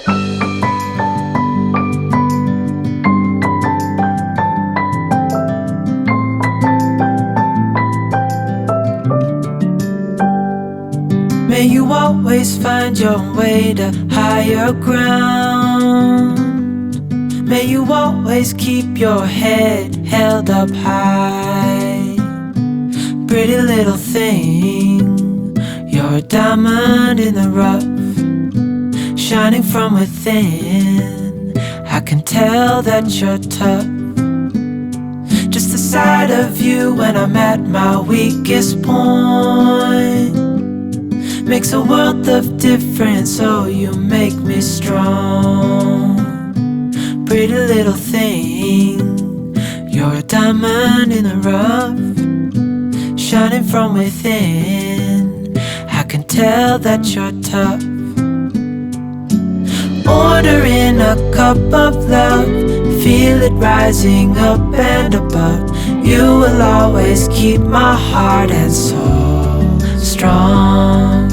May you always find your way to higher ground. May you always keep your head held up high. Pretty little thing, you're a diamond in the rough, shining from within. I can tell that you're tough. Just the sight of you when I'm at my weakest point makes a world of difference, oh you make me strong. Pretty little thing, you're a diamond in the rough, shining from within. I can tell that you're tough. Ordering a cup of love, feel it rising up and above. You will always keep my heart and soul strong.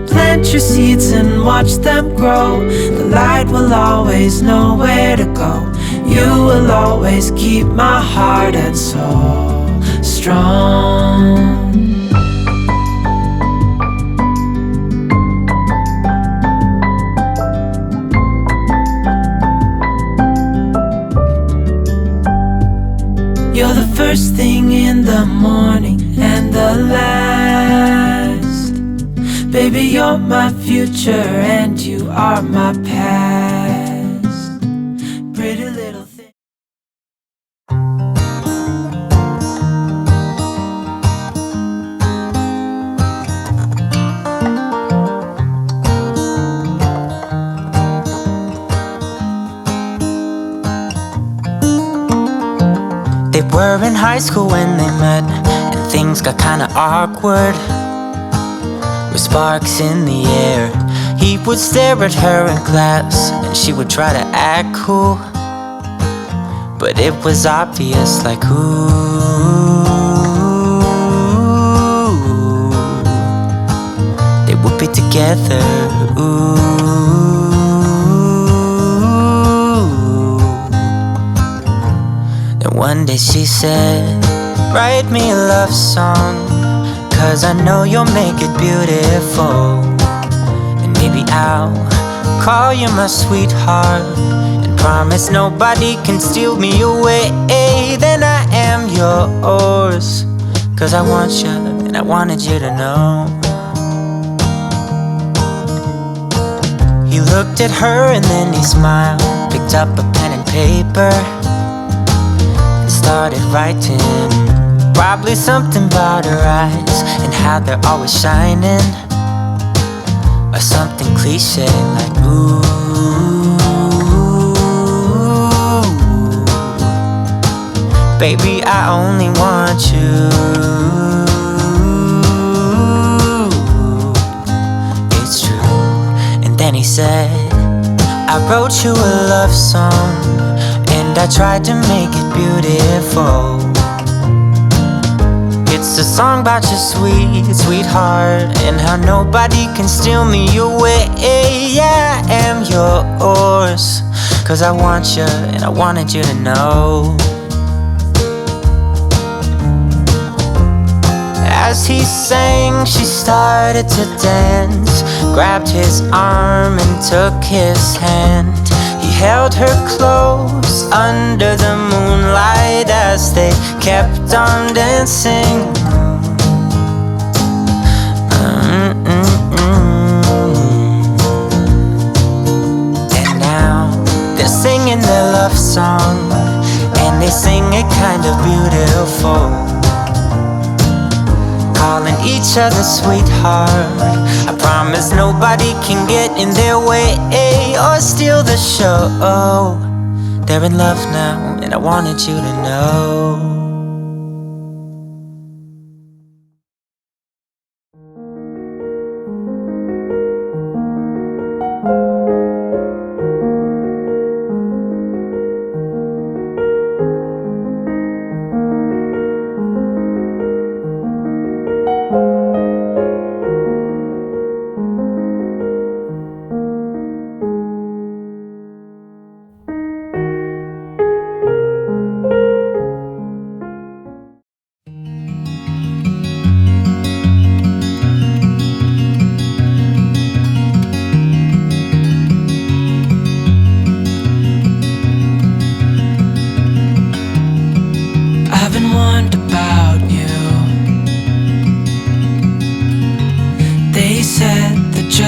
Plant your seeds and watch them grow. The light will always know where to go. You will always keep my heart and soul strong. You're the first thing in the morning and the last. Baby, you're my future and you are my past. Pretty little thing. They were in high school when they met, and things got kinda awkward. With sparks in the air, he would stare at her in class, and she would try to act cool. But it was obvious, like ooh, they would be together, ooh. Then one day she said, write me a love song, 'cause I know you'll make it beautiful. And maybe I'll call you my sweetheart, and promise nobody can steal me away. Then I am yours, 'cause I want you and I wanted you to know. He looked at her and then he smiled, picked up a pen and paper, and started writing. Probably something about her eyes and how they're always shining, or something cliche like ooh. Baby, I only want you. It's true. And then he said, I wrote you a love song, and I tried to make it beautiful. It's a song about your sweet, sweetheart, and how nobody can steal me away. Yeah, I am yours, 'cause I want you and I wanted you to know. As he sang, she started to dance, grabbed his arm and took his hand. He held her close under the moonlight as they kept on dancing. And now they're singing their love song, and they sing it kind of beautiful, calling each other sweetheart. I promise nobody can get in their way or steal the show. They're in love now, and I wanted you to know.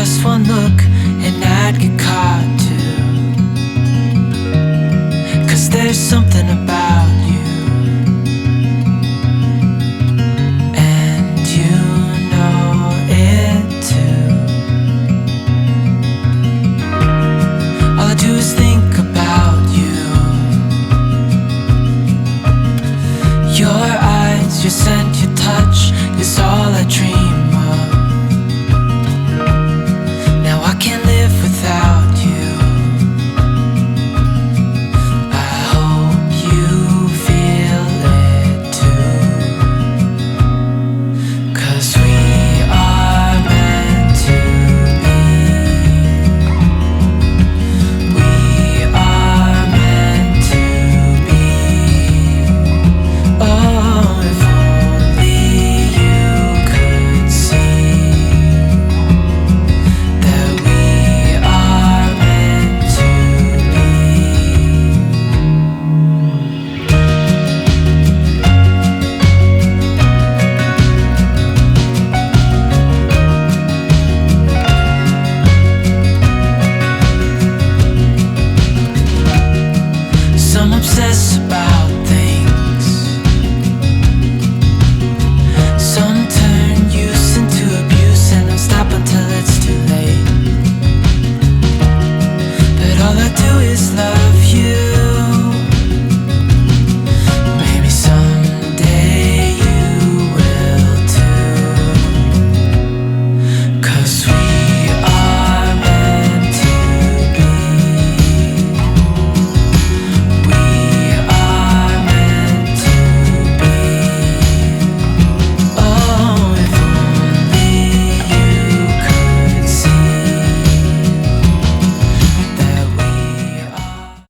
just one look